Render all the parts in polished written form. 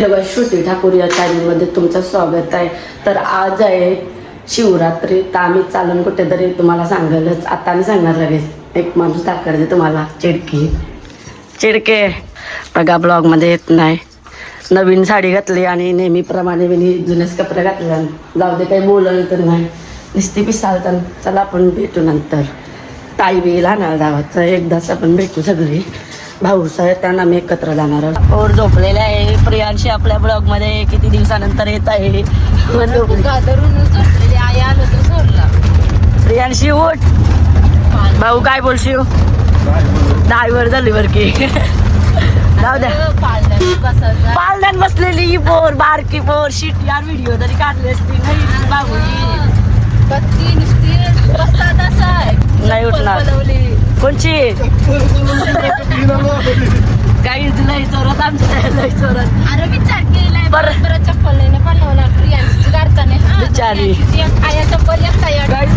श्रुती ठाकूर या चॅनलमध्ये तुमचं स्वागत आहे. तर आज आहे शिवरात्री. तर आम्ही चालून कुठेतरी तुम्हाला सांगायलाच आता आम्ही सांगणार लगेच. एक माणूस दाखवते तुम्हाला चिडके बघा ब्लॉगमध्ये येत नाही. नवीन साडी घातली आणि नेहमीप्रमाणे मी जुनेच कपडे घातले. जाऊ दे काही बोललं तर नाही नुसती पिसाळतं. चला आपण भेटू नंतर. ताई बी लहान गावाचं एकदाच आपण भेटू सगळी. भाऊसाहेब त्यांना आम्ही एकत्र जाणार आहोत. और झोपलेले आहे. प्रियांशी आपल्या ब्लॉग मध्ये किती दिवसानंतर येत आहे. प्रियांशी उठ. भाऊ काय बोलशील. 10 वर झाली बर की. जाऊ द्या. पालदान बसलेली पोर बारकी पोर शिट यार. व्हिडिओ तरी काढले असते नाही भाऊ. नाही उठणार कोणची काही लई चोरत आमच्या लई चोरत. अरे विचार केलाय बरं चप्पल बिचारी.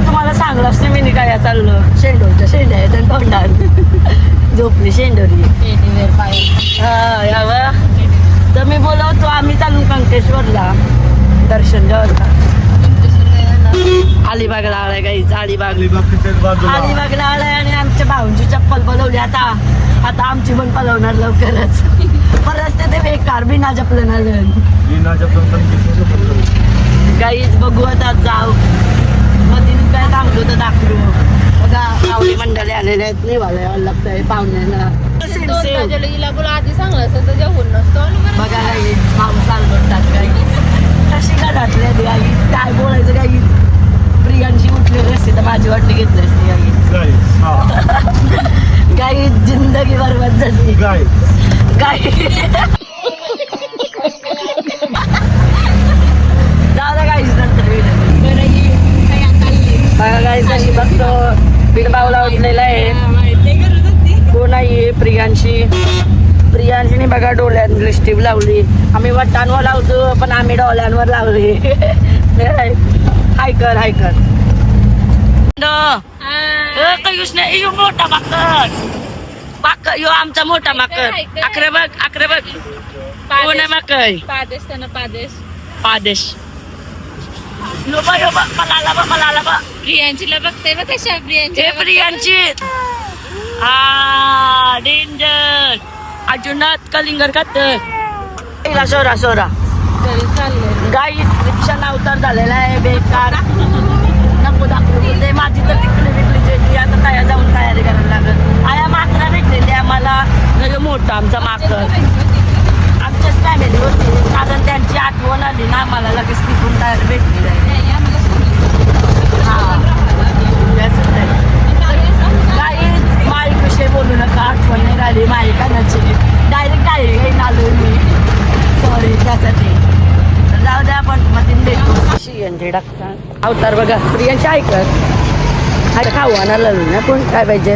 तुम्हाला सांगलं असते मी काय चाललं. शेंडोरच्या शेंड्या आहेत आणि तोंडात झोपली शेंडोरी. हा यावं तर मी बोलवतो. आम्ही चालू कंकेश्वरला दर्शन घ्यायला. अलिबागला आलाय गाईच. अलिबागला आलाय आणि आमच्या भाऊंची चप्पल पलवली. आता आमची पण पलवणार लवकरच. परत ते बेकार बिना चपलन आलं. गाईच बघू आता जाऊ. मधीन काय थांबलो तर दाखवू. बघा पाहुणे मंडळी आलेले आहेत. निवाले लागतंय पाहुण्यांना. आधी सांगलं असं तर जेवण नसतो. बघा गाईच भाऊ चालवतात गाईच. कशी घरातल्या गाईच काय बोलायचं गाईच. प्रियांशी उठलेली असते तर माझी वाटणी घेतली असते गाई. जिंदगी बरबाद झाली गाई. दादा गाईच नंतर बघा गाईच अशी बघतो. बिडबावला उठलेला आहे. कोण आहे प्रियांशीने बघा डोळ्यात लिस्टिप लावली. आम्ही वटांवर लावतो पण आम्ही डोळ्यांवर लावली. हाय कर नाही. मोठा माकड यो आमचा मोठा माकड. अकरा बघ कोण आहे माकड. पादेश मला प्रियांशीला बघते बघ कशा. प्रियांशी हा डेंजर. अजूनच कलिंगर खात सोरा गाई. रिक्षा अवतार झालेला आहे बेकार. नको दाखवू माझी तर टिकली आता तयार जाऊन तयारी करायला लागत. आया माकरा भेटलेली आम्हाला. मोठा आमचा माकड आमच्याच फॅमिली होती. कारण त्यांची आठवण आली ना आम्हाला लगेच तिकून तयार भेटलेली आहे. काही माई कसे बोलू नका. आठवण नाही राहिली माई कानाची. डायरेक्ट काही आलो मी. सॉरी त्यासाठी. जाऊ द्या आपण मधीन भेटू. टाकतात अवतार बघा. प्रियांशी ऐकत खाऊ आणायला ना. पण काय पाहिजे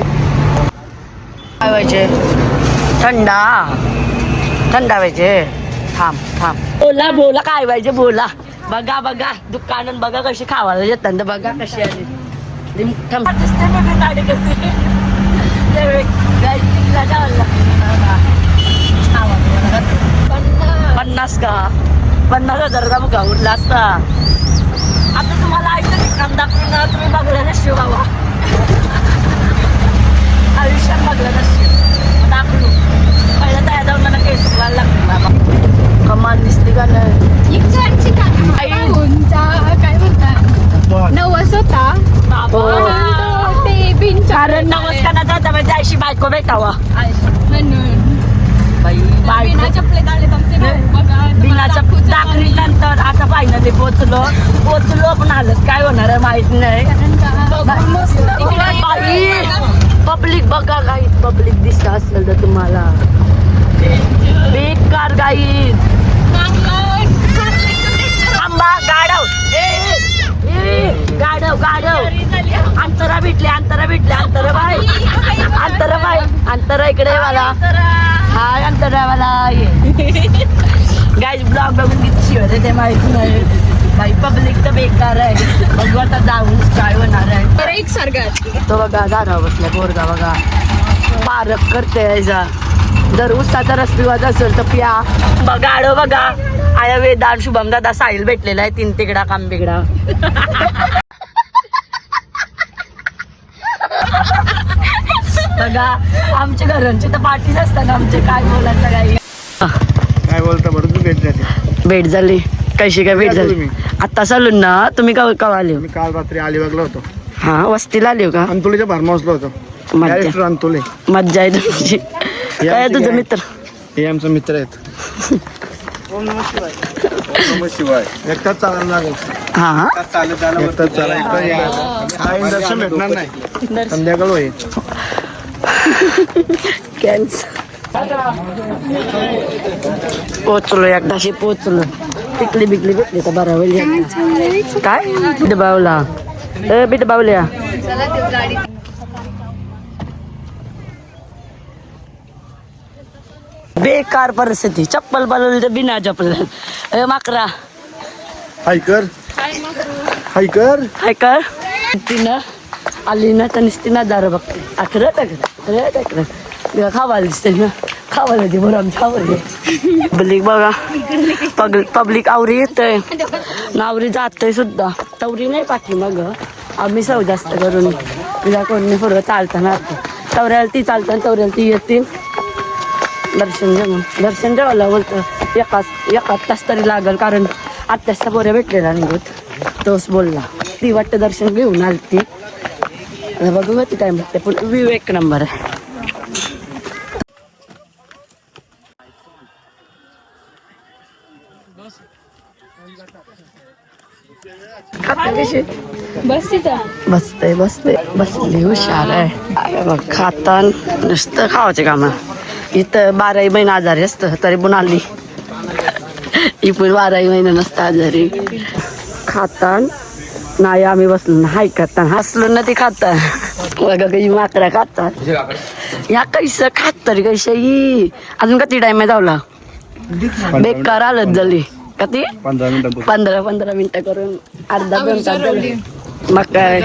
थंडा पाहिजे. थांब बोला काय पाहिजे बोला. बघा दुकानात बघा कशी खावायला येतात. बघा कशी आली. 50 का 50,000 मुका उठला असता. आता तुम्हाला ऐकलं ठिकाण दाखवून तुम्ही बघला नसतो बाबा. आयुष्यात बघला नसतो. दाखवू पहिला तयार जाऊन मला केस सुकवायला लागतो बाबा. कमाल दिसते का नाही. काय म्हणतात नवस होता. कारण नमस्काराचा होता म्हणजे अशी बायको भेटावा. दाखली नंतर आता फायनली पोचलो पण हालत काय होणार आहे माहित नाही. पब्लिक बघा गाईत. पब्लिक दिसत असेल तर तुम्हाला बेकार गाईत. आंबा गाडव अंतरा भेटले अंतरा इकडे मला. हाय अंतरावाला. गाईज ब्लॉग बघून किती शिवते ते माहित नाही. बाई पब्लिक तर बेकार आहे. बघू आता जाऊन काय होणार आहे. एक सारखा तो बघा झाडावर बसला पोरगा. बघा पारक करते जर उसाचा रस पिवायचा असेल तर पिया. बघा आडो बघा आया वेदांत शुभम दादा साहिल भेटलेला आहे 3 तिकडा काम बिगडा. बघा आमच्या घरांची तर पार्टीच असतात आमचे. काय बोलायचं काय बोलता बरं तू भेट जाते. भेट झाली कशी काय भेट झाली आता चालून ना. तुम्ही कवा आले हो? मी काल रात्री अलिबागला होतो. हा वस्तीला आले हो का? अंतुलीच्या फार्म हाऊसला होतो. मज्जा अंतुले मज्जा आहे तुमची. काय आहे तुझं मित्र? हे आमचा मित्र आहेत. ओम नमः शिवाय. ओम नमः शिवाय. एकटाच चालायला लागेल. हा एकटाच चालायचं. दर्शन भेटणार नाही. संध्याकाळ होईल. पोचलो एकदाशी पोचलो. टिकली बिकली भेटली तर बरा होईल. काय बिट बावला बिट बावल्या. बेकार परिस्थिती. चप्पल बनवली तर बिना चप्पल. माकरा हायकर हायकर हायकर तिनं आली ना तर नुसती ना दारू बघते. अकरा खावायला दिसते ना. खावायला दे बरं आमच्या आवडले. पब्लिक बघा पब्लिक आवरी येतंय नावरी जातंय सुद्धा. तवरी नाही पाठी मग आम्ही सव जास्त करून तिला कोणी पुढं चालताना तवऱ्याला ती चालताना तवऱ्याला ती येतील. दर्शन जेवायला बोलतं एकाच तास तरी लागल कारण आत्याचा पोऱ्या भेटलेला निघत. तोच बोलला ती वाटतं दर्शन घेऊन आली ती. बघू ती काय म्हणते पण व्ह्यू 1 नंबर आहे. बसली हुशार आहे बघ. खातान नुसतं खावायचे काम. इथं 12 महिने आजारी असतं तरी पण आली. ही पण 12 महिने नसतं आजारी. खातान नाही आम्ही बसलो ना हाय करताना हसलो ना ती खाता. बघा कशी माकरा खातात. या कैसं खात तरी कैसे ही अजून किती टाइम आहे जावला. बेकार आलत झाली का ती 15 मिनिटं करून अर्धा 2 तास झाले. मग काय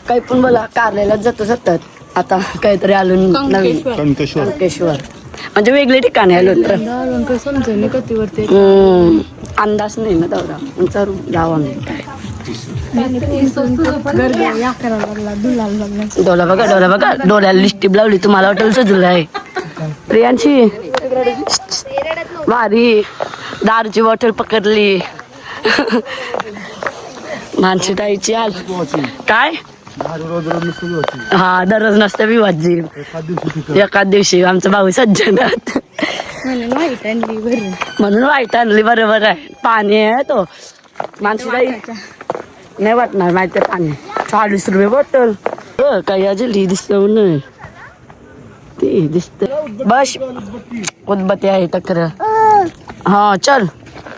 काही पण बोला कारलेला जातो सतत. आता काहीतरी आलो नवीन कंकेश्वर म्हणजे वेगळे ठिकाणी आलो तर अंदाज नाही ना दौरा चरू जावा मी काय. डोला बघा डोळ्याला लिस्टिप लावली. तुम्हाला हॉटेल सजलं आहे प्रियांशी भारी. दारूची बॉटल पकडली. माणशी ताईची आल काय हा दररोज नसतं विवाजी. एकाच दिवशी आमचा भाऊ सज्जनात म्हणून वाईट आणली. बरोबर आहे. पाणी आहे तो माणशी ताई नाही वाटणार माहिती पाणी. 40 रुपये बॉटल. काही अजून दिसत नाही ते दिसत. बस उदबत्ती आहे तक्र. हा चल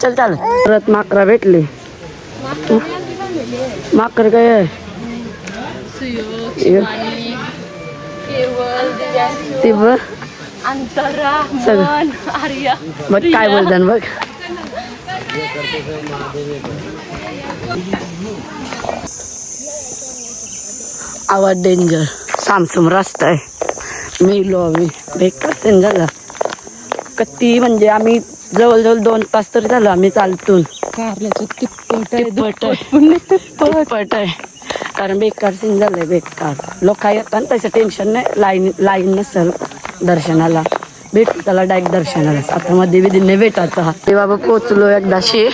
परत माकरा भेटली. माकर काय आहे ते बघ सगळं बघ काय बोलतात बघ. आवाज डेंजर. सामसुम रस्ता आहे. मेलो आम्ही बेकार सेन झाला. कती म्हणजे आम्ही जवळजवळ 2 तास तरी झालं आम्ही चालतून. तिप्पट आहे कारण बेकार सीन झालंय. बेकार लोक येतात तसं टेन्शन नाही. लाईन नसेल दर्शनाला भेटू त्याला डायरेक्ट दर्शनालाच. आता मध्ये विधीने भेटायचा. ते बाबा पोचलो एकदाशी.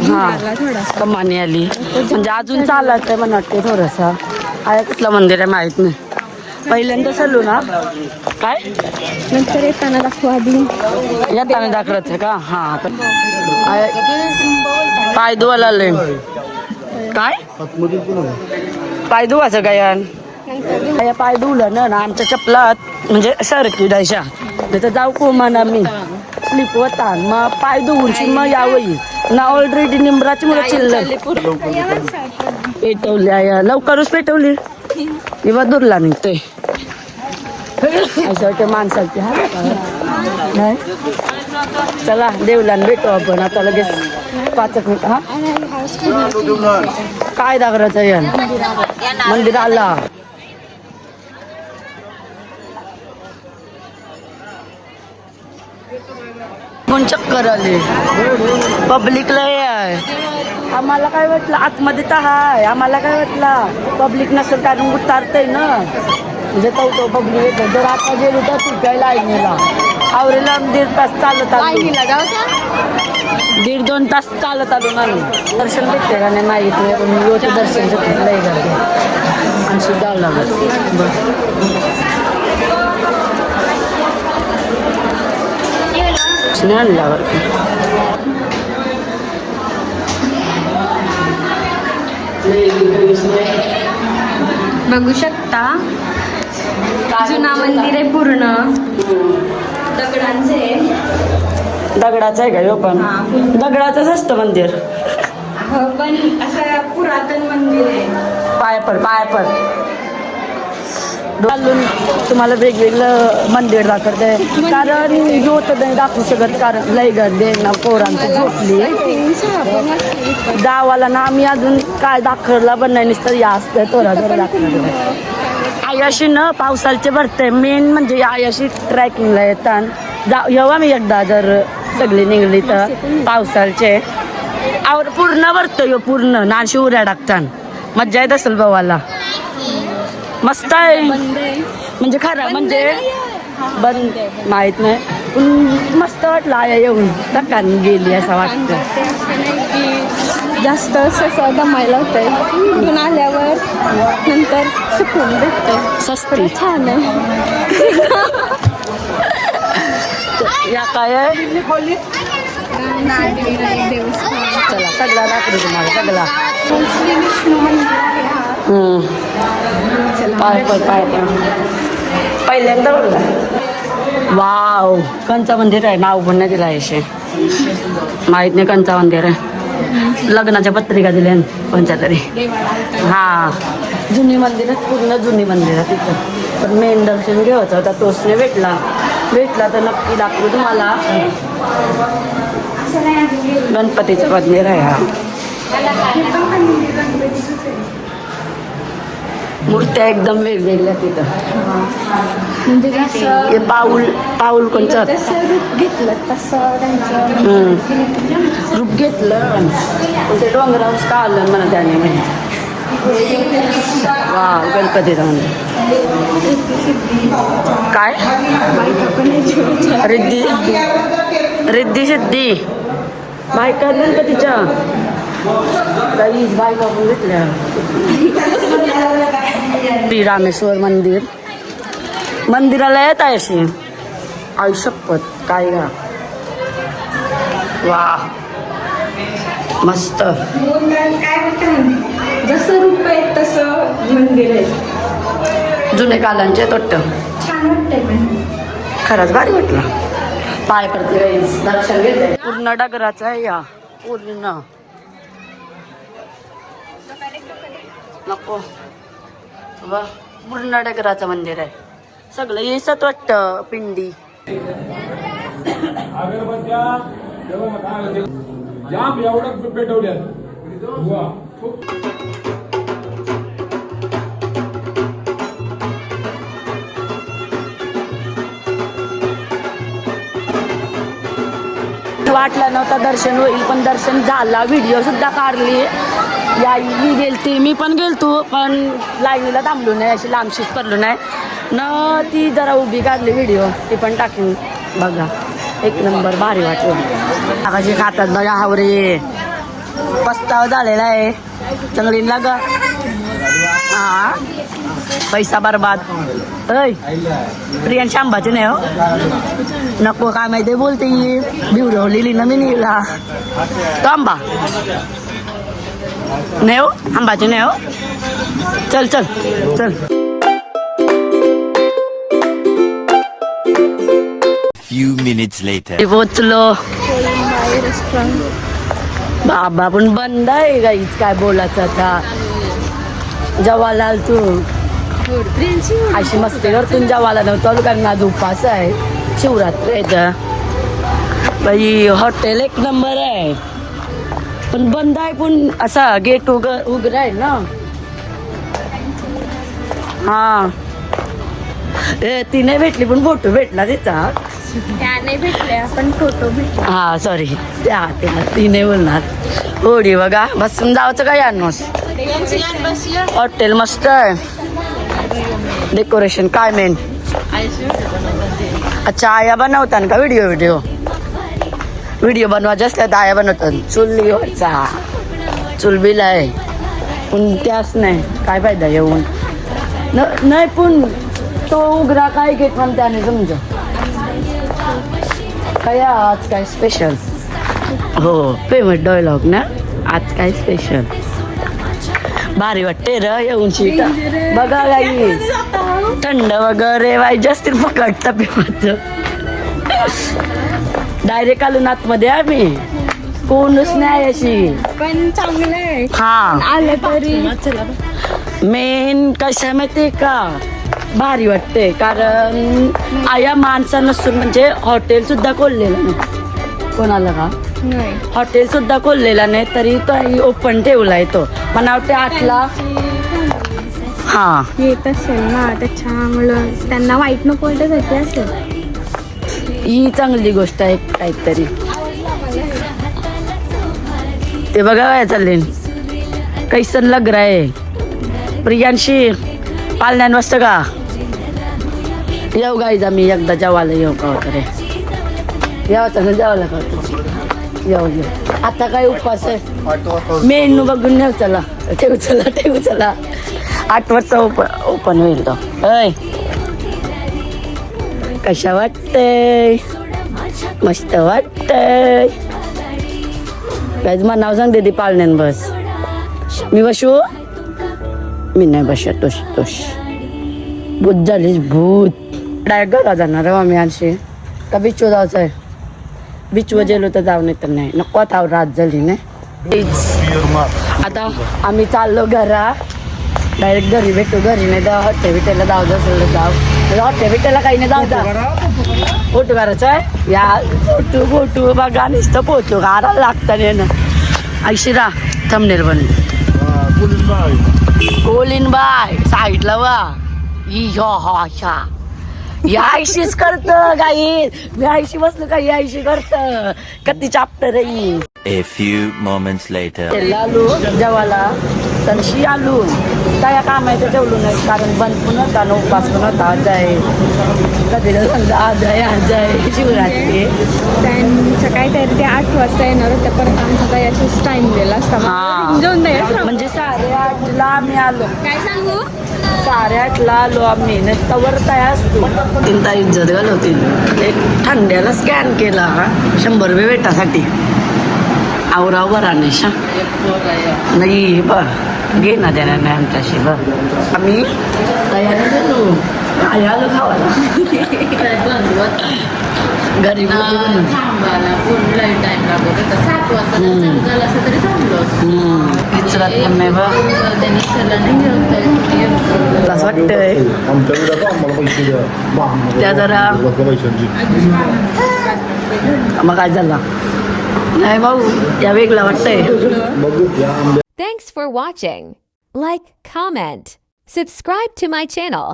हा कमानी आली म्हणजे अजून चालत आहे मला वाटते थोडंसं. आहे कुठलं मंदिर आहे माहित नाही. पहिल्यांदा चालू ना काय नंतर येताना दाखवा आधी. येताना दाखवत आहे का? हा पाय धुवायला आले काय पाय धुवायचं काय यान पाय धुवलं ना आमच्या चपलात म्हणजे सरकी डायशा तर जाऊ को म्हणा मी स्लिप होता मग पाय धुवून मग यावं ना. ऑलरेडी निंबराची मुलं चिल्लर पेटवल्या लवकरच पेटवली. किंवा दुरला निघतोय असं वाटतं माणसाची. हा नाही चला देवलान भेटू आपण आता लगेच 5 मिनिट. हा काय दाखवायचं या मंदिराला कोण चक्कर आले पब्लिकला आहे. आम्हाला काय वाटलं आतमध्ये तर हाय, आम्हाला काय वाटलं पब्लिक नसेल कारण उतारतंय ना, म्हणजे तो पब्लिक येतो. जर आता गेलो तर तू काय लाईनीला आवरेला 1.5 तास चालत आलो, 1.5-2 तास चालत आलो ना. दर्शन भेटते का नाही इथे पण मी होते दर्शन घेतलं लई गर्दी आणि सुद्धा लागत आणल्यावर बघू शकता जुना मंदिर आहे पूर्ण दगडांचे. दगडाचं आहे का ह्यो पण? दगडाचंच असतं मंदिर. हो पण असं पुरातन मंदिर आहे. पाय पड घालून तुम्हाला वेगवेगळं मंदिर दाखवते कारण ह्यो तर नाही दाखवू शकत कारण लई गर्दी आहे ना, पोरांची झोपली गावाला ना. आम्ही अजून काय दाखवला पण नाही, नुसतं या असतं थोडा दाखवलं. आयाशी न पावसाळचे भरते मेन म्हणजे आयाशी ट्रॅकिंगला येतात येऊ आम्ही एकदा जर सगळी निघली तर पावसाळचे आवर पूर्ण भरतो यो पूर्ण नाशी उड्या टाकतात. मज्जा येत असेल भावाला. मस्त आहे म्हणजे खरं म्हणजे बंद माहित नाही पण मस्त वाटलं आया येऊन टक्कान गेली असं वाटतं. जास्त असं दमायला होतंय इकडून आल्यावर नंतर सुकून भेटतंय. सस्ती छान आहे. या काय आहे? चला सगळा दाखवू तुम्हाला सगळा. पाय पहिल्यांदा बघला. वाव कंचा मंदिर आहे, नाव पण नाही दिलं आहे असे माहीत नाही. कंचा मंदिर आहे, लग्नाच्या पत्रिका दिल्या कोणत्या तरी. हा जुनी मंदिर आहे, पूर्ण जुनी मंदिर आहे तिथं. पण मेन दर्शन घ्यायचं होता तोच नाही भेटला तर नक्की दाखवू तुम्हाला. गणपतीचं मंदिर आहे. हा मूर्त्या एकदम वेगवेगळ्या तिथं. म्हणजे हे पाऊल कोणचं रूप घेतलं तसं त्यांचं रूप घेतलं ते डोंगरावर का आलं मला त्याने वा गणपतीचं मंदिर. काय रिद्धी सिद्धी बायका गणपतीच्या काही बायका पण घेतल्या. रामेश्वर मंदिराला येत आहे अशी आयुष्यपत काय गा. वा मस्त जसं रूप आहे तसं मंदिर आहे. जुने कालांचे तोट्ट छान वाटतंय पण खरंच भारी वाटलं. पाय पडते दर्शन घेते पूर्ण डगराचं आहे या पूर्ण नको वा पूर्ण डगराचं मंदिर आहे सगळं येसत वाटतं पिंडी. जाम एवढं पेटवल्यात. वाटलं नव्हतं दर्शन होईल पण दर्शन झाला. व्हिडिओ सुद्धा काढली. मी गेलती मी पण गेलतो पण लाईनीला थांबलो नाही अशी लांबशीच पडलो नाही न. ती जरा उभी काढली व्हिडिओ ती पण टाकून बघा. एक नंबर भारी वाटलं. आकाशी खातात बघा हावरे. पस्तावा झालेला आहे चांगलीला ग. हा पैसा बरबाद. अय प्रियांशी आंबाचे नाही हो नको काय माहिती बोलते बिवडवलेली ना मी निघला तो आंबा नाही हो आंबाचे नाही हो. चल चल चल. Few minutes later. पोचलो. बाबा पण बंद आहे गाईच काय बोलायचं आता. जवालाल तू अशी मस्ती करतून जवाला नव्हतं कारण माझा उपास आहे शिवरात्री आहे बाई. हॉटेल एक नंबर आहे पण बंद आहे पण असा गेट उघडा आहे ना. हा तिने भेटली पण फोटो भेटला तिचा त्या नाही भेटल्या आपण फोटो भेटले. हा सॉरी त्या ती नाही बोलणार. होडी बघा बसून जायचं काय आणूस. हॉटेल मस्त आहे. डेकोरेशन काय मेन. अच्छा आया बनवतात का व्हिडिओ बनवायचे असतात आया बनवतात. चुलीवरचा चूल बिल आहे पण त्याच नाही काय फायदा येऊन नाही पण तो उघडा काय घेत पण त्याने समजा काय आज काय स्पेशल. हो फेमस डायलॉग ना आज काय स्पेशल. भारी वाटते र येऊन शीट बघा काही थंड वगैरे वाईट असतील पकडता पिवाचं. डायरेक्ट आलो आतमध्ये आम्ही कोणच नाही अशी पण चांगलं आहे. हा आलं तरी मेन कसं माहितीये का भारी वाटते कारण आया माणसं नसून म्हणजे हॉटेल सुद्धा खोललेलं नाही. कोणाला का नाही. हॉटेल सुद्धा खोललेला नाही तरी तो ओपन ठेवलाय तो. मला वाटते 8ला हा येत असेल ना त्याच्यामुळं त्यांना वाईट नको वाटत असेल. ही चांगली गोष्ट आहे काहीतरी. ते बघा काय चालले कैसन लग रहा है. प्रियांशी पालण्यान वाजतं का येऊ गाईज आम्ही एकदा जेवायला येऊ का वगैरे यावं ना जेवायला करतो. येऊ आता काय उपवास आहे मेनू बघून नेऊ चला ठेवू चला 8 वाजता ओपन होईल तो. अय कशा वाटतंय मस्त वाटतंय. काय मग नाव सांग दीदी पाळण्यान बस. मी बसू मी नाही बसत तोश भूत झालीस भूत. डायरेक्ट घरा जाणार आहे आम्ही आणशी का बीचवर जायचं आहे. बीचवर गेलो तर जाऊ नाही तर नाही नको आता रात झाली नाही. आता आम्ही चाललो घरा डायरेक्ट घरी भेटू. घरी नाही तर हॉटेल बिटेला जाऊ असेल तर जाऊ. हॉटेल बिटेला काही नाही जाऊ जा. फोटो करायचा आहे या फोटो बघा नुसतं फोटो काढायला लागतं ना. ऐशिरा थंबनेल बनले कोलिन बाय साईडला वा या आयशीच करत गाई. मी आयशी बसलो काही आयशी करत कधी चाप्टर रही. A few moments later. आलू जेवायला तनशी आलू काय काम आहे ते ठेवलं नाही कारण बंद पण होता ना उपास पण होता. आज आहे कधी समजा आज आहे शिवरात्री. त्यांचं काय तरी ते 8 वाजता येणार होते परत आमचा काही असाच टाइम दिला असता. हा जाऊन द्यायचं म्हणजे 8:30ला आम्ही आलो. काय सांगू 8:30ला आलो आम्ही नाही तवर तयार असतो. तीन ताई इज्जत घालवतील. एक थंड्याला स्कॅन केला 100 रुपये भेटासाठी आवराव बरा नाही बघ घे ना देणार नाही आमच्याशी बघ. आम्ही तयारी गेलो आई आलो खावायला गरीब इचरात पण नाही बघ असं वाटतंय त्या जरा मग काय झालं नाही भाऊ या वेगळा वाटतंय. Thanks for watching. Like, comment, subscribe to my channel.